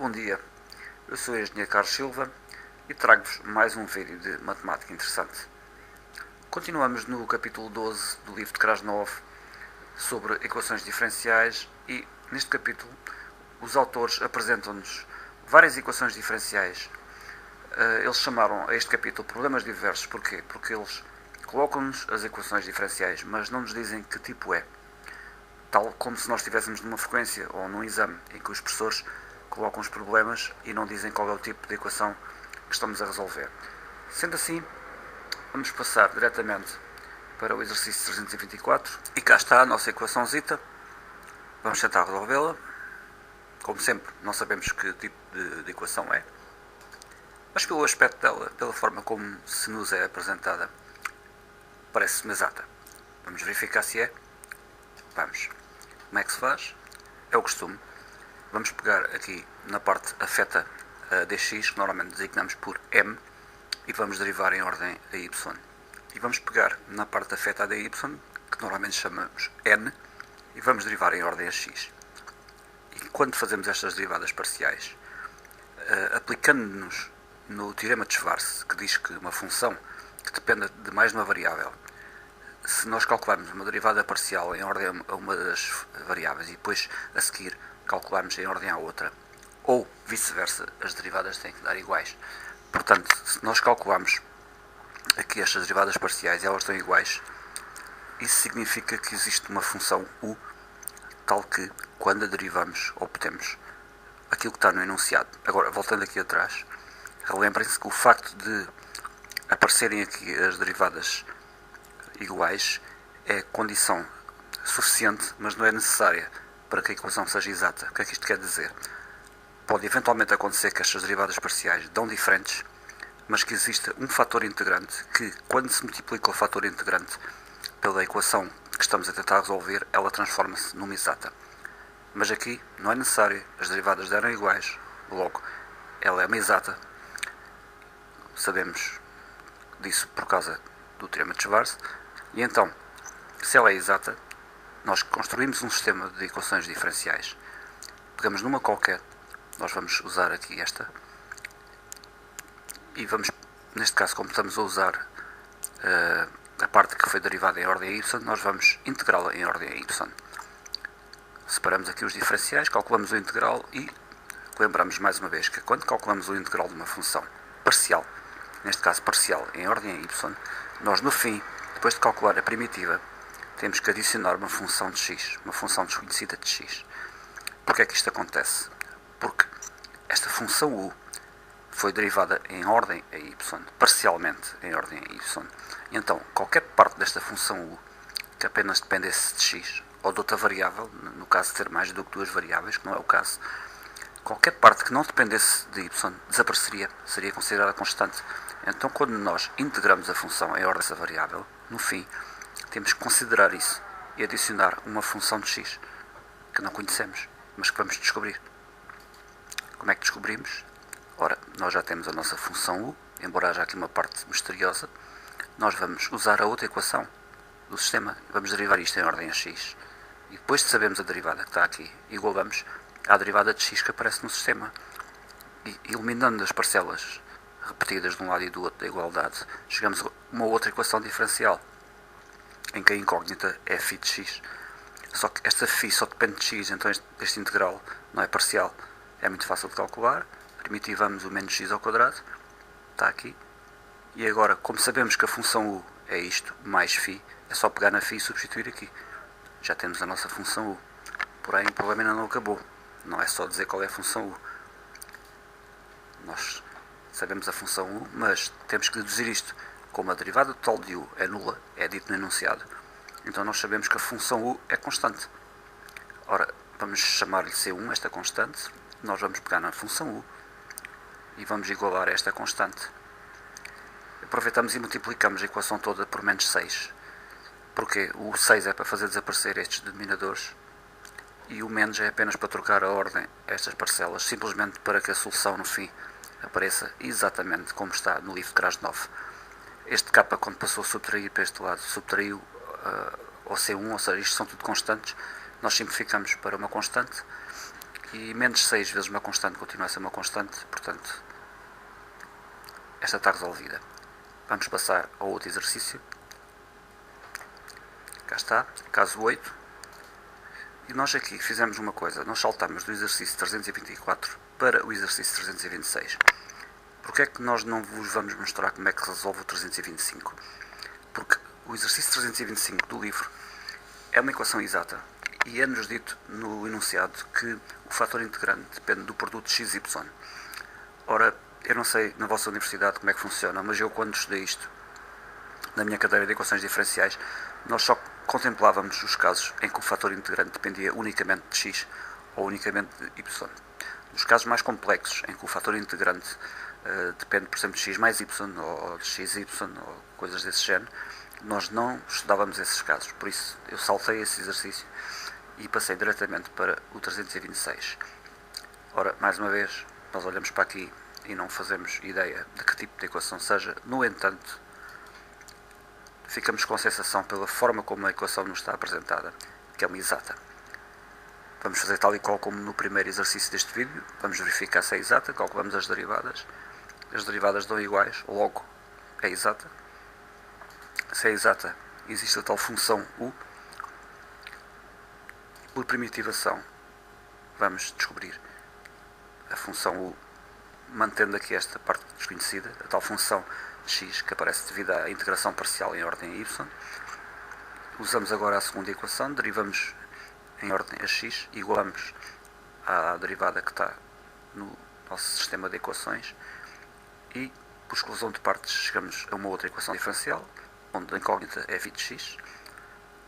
Bom dia, eu sou o engenheiro Carlos Silva e trago-vos mais um vídeo de matemática interessante. Continuamos no capítulo 12 do livro de Krasnov sobre equações diferenciais e, neste capítulo, os autores apresentam-nos várias equações diferenciais. Eles chamaram a este capítulo problemas diversos. Porquê? Porque eles colocam-nos as equações diferenciais, mas não nos dizem que tipo é. Tal como se nós estivéssemos numa frequência ou num exame em que os professores colocam os problemas e não dizem qual é o tipo de equação que estamos a resolver. Sendo assim, vamos passar diretamente para o exercício 324 e cá está a nossa equação zeta. Vamos tentar resolvê-la. Como sempre, não sabemos que tipo de equação é, mas pelo aspecto dela, pela forma como se nos é apresentada, parece-me exata. Vamos verificar se é. Vamos. Como é que se faz? É o costume. Vamos pegar aqui na parte afeta a dx, que normalmente designamos por m, e vamos derivar em ordem a y. E vamos pegar na parte afeta a dy, que normalmente chamamos n, e vamos derivar em ordem a x. E quando fazemos estas derivadas parciais, aplicando-nos no teorema de Schwarz, que diz que uma função que dependa de mais de uma variável, se nós calcularmos uma derivada parcial em ordem a uma das variáveis e depois a seguir calcularmos em ordem à outra, ou vice-versa, as derivadas têm que dar iguais. Portanto, se nós calcularmos aqui estas derivadas parciais e elas estão iguais, isso significa que existe uma função u, tal que, quando a derivamos, obtemos aquilo que está no enunciado. Agora, voltando aqui atrás, relembrem-se que o facto de aparecerem aqui as derivadas iguais é condição suficiente, mas não é necessária para que a equação seja exata. O que é que isto quer dizer? Pode eventualmente acontecer que estas derivadas parciais dão diferentes, mas que exista um fator integrante que, quando se multiplica o fator integrante pela equação que estamos a tentar resolver, ela transforma-se numa exata. Mas aqui não é necessário, as derivadas deram iguais, logo ela é uma exata. Sabemos disso por causa do teorema de Schwarz. E então, se ela é exata, nós construímos um sistema de equações diferenciais. Pegamos numa qualquer, nós vamos usar aqui esta, e vamos, neste caso, como estamos a usar a parte que foi derivada em ordem a y, nós vamos integrá-la em ordem a y. Separamos aqui os diferenciais, calculamos o integral e lembramos mais uma vez que quando calculamos o integral de uma função parcial, neste caso parcial em ordem a y, nós no fim, depois de calcular a primitiva, temos que adicionar uma função de x, uma função desconhecida de x. Porquê é que isto acontece? Porque esta função u foi derivada em ordem a y, parcialmente em ordem a y. Então, qualquer parte desta função u que apenas dependesse de x, ou de outra variável, no caso de ter mais do que duas variáveis, que não é o caso, qualquer parte que não dependesse de y desapareceria, seria considerada constante. Então, quando nós integramos a função em ordem dessa variável, no fim, temos que considerar isso e adicionar uma função de x, que não conhecemos, mas que vamos descobrir. Como é que descobrimos? Ora, nós já temos a nossa função u, embora haja aqui uma parte misteriosa. Nós vamos usar a outra equação do sistema, vamos derivar isto em ordem a x. E depois de sabermos a derivada que está aqui, igualamos à derivada de x que aparece no sistema. E eliminando as parcelas repetidas de um lado e do outro da igualdade, chegamos a uma outra equação diferencial, em que a incógnita é φ de x. Só que esta φ só depende de x, então este integral não é parcial. É muito fácil de calcular. Primitivamos o menos x ao quadrado, está aqui. E agora, como sabemos que a função u é isto, mais φ, é só pegar na φ e substituir aqui. Já temos a nossa função u. Porém, o problema ainda não acabou. Não é só dizer qual é a função u. Nós sabemos a função u, mas temos que deduzir isto. Como a derivada total de u é nula, é dito no enunciado, então nós sabemos que a função u é constante. Ora, vamos chamar-lhe C1, esta constante. Nós vamos pegar na função u e vamos igualar esta constante. Aproveitamos e multiplicamos a equação toda por menos 6. Porque o 6 é para fazer desaparecer estes denominadores e o menos é apenas para trocar a ordem a estas parcelas, simplesmente para que a solução no fim apareça exatamente como está no livro de Krasnov. Este k, quando passou a subtrair para este lado, subtraiu ao C1, ou seja, isto são tudo constantes. Nós simplificamos para uma constante e menos 6 vezes uma constante continua a ser uma constante, portanto esta está resolvida. Vamos passar ao outro exercício. Cá está, caso 8. E nós aqui fizemos uma coisa, nós saltamos do exercício 324 para o exercício 326. Porquê é que nós não vos vamos mostrar como é que resolve o 325? Porque o exercício 325 do livro é uma equação exata e é-nos dito no enunciado que o fator integrante depende do produto xy. Ora, eu não sei na vossa universidade como é que funciona, mas eu quando estudei isto, na minha cadeira de equações diferenciais, nós só contemplávamos os casos em que o fator integrante dependia unicamente de x ou unicamente de y. Nos casos mais complexos, em que o fator integrante depende, por exemplo, de x mais y ou de xy ou coisas desse género, nós não estudávamos esses casos. Por isso, eu saltei esse exercício e passei diretamente para o 326. Ora, mais uma vez, nós olhamos para aqui e não fazemos ideia de que tipo de equação seja. No entanto, ficamos com a sensação pela forma como a equação nos está apresentada, que é uma exata. Vamos fazer tal e qual como no primeiro exercício deste vídeo. Vamos verificar se é exata, calculamos as derivadas. As derivadas dão iguais, logo é exata. Se é exata, existe a tal função u. Por primitivação, vamos descobrir a função u, mantendo aqui esta parte desconhecida, a tal função x que aparece devido à integração parcial em ordem a y. Usamos agora a segunda equação, derivamos em ordem a x, igualamos à derivada que está no nosso sistema de equações e, por exclusão de partes, chegamos a uma outra equação diferencial, onde a incógnita é φ de x.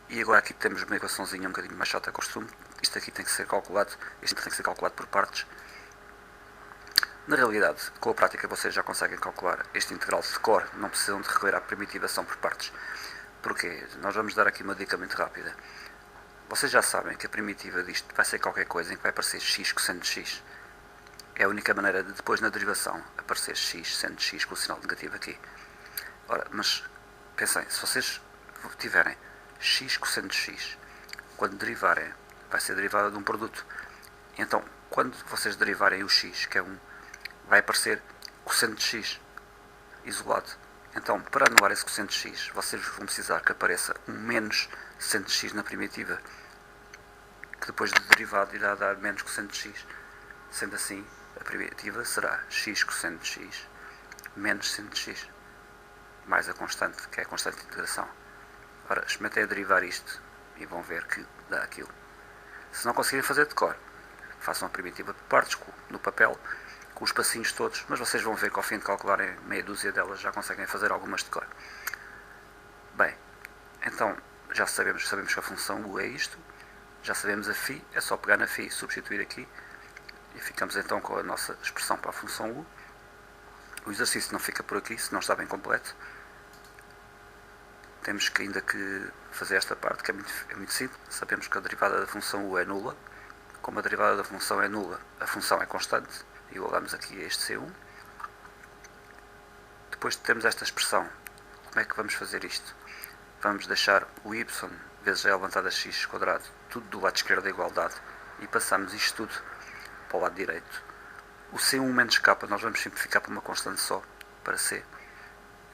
E agora aqui temos uma equaçãozinha um bocadinho mais chata que o costume. Isto aqui tem que ser calculado, por partes. Na realidade, com a prática vocês já conseguem calcular este integral de cor, não precisam de recorrer à primitivação por partes. Porquê? Nós vamos dar aqui uma dica muito rápida. Vocês já sabem que a primitiva disto vai ser qualquer coisa em que vai aparecer x cosseno de x. É a única maneira de depois na derivação aparecer x seno de x com o sinal negativo aqui. Ora, mas pensem, se vocês tiverem x cosseno de x, quando derivarem, vai ser derivada de um produto. Então, quando vocês derivarem o x, que é 1, vai aparecer cosseno de x isolado. Então, para anular esse cosseno de x, vocês vão precisar que apareça um menos seno de x na primitiva, que depois do derivado irá dar menos cosseno de x. Sendo assim, a primitiva será x cosseno de x menos seno de x, mais a constante, que é a constante de integração. Ora, experimentem a derivar isto e vão ver que dá aquilo. Se não conseguirem fazer de cor, façam a primitiva por partes, no papel, com os passinhos todos, mas vocês vão ver que ao fim de calcularem meia dúzia delas já conseguem fazer algumas de cor. Bem, então já sabemos que a função u é isto, já sabemos a φ, é só pegar na φ e substituir aqui, e ficamos então com a nossa expressão para a função u. O exercício não fica por aqui, se não está bem completo. Temos que ainda que fazer esta parte, que é muito simples. Sabemos que a derivada da função u é nula. Como a derivada da função é nula, a função é constante. Igualamos aqui a este C1. Depois de termos esta expressão, como é que vamos fazer isto? Vamos deixar o y vezes a elevado a x quadrado, tudo do lado esquerdo da igualdade, e passamos isto tudo para o lado direito. O C1 menos k nós vamos simplificar para uma constante só, para C.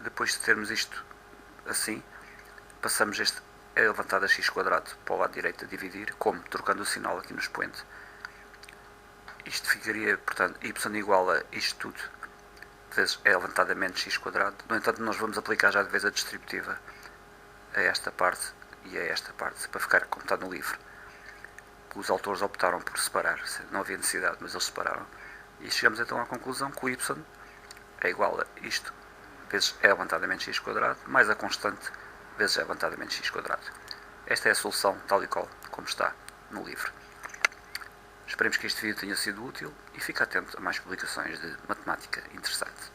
Depois de termos isto assim, passamos este elevado a x quadrado para o lado direito a dividir, como? Trocando o sinal aqui no expoente. Isto ficaria, portanto, y igual a isto tudo vezes e elevado a menos x quadrado. No entanto, nós vamos aplicar já de vez a distributiva a esta parte e a esta parte, para ficar como está no livro. Os autores optaram por separar, não havia necessidade, mas eles separaram. E chegamos então à conclusão que o y é igual a isto vezes e elevado a menos x quadrado, mais a constante vezes e elevado a menos x quadrado. Esta é a solução tal e qual como está no livro. Esperemos que este vídeo tenha sido útil e fique atento a mais publicações de matemática interessante.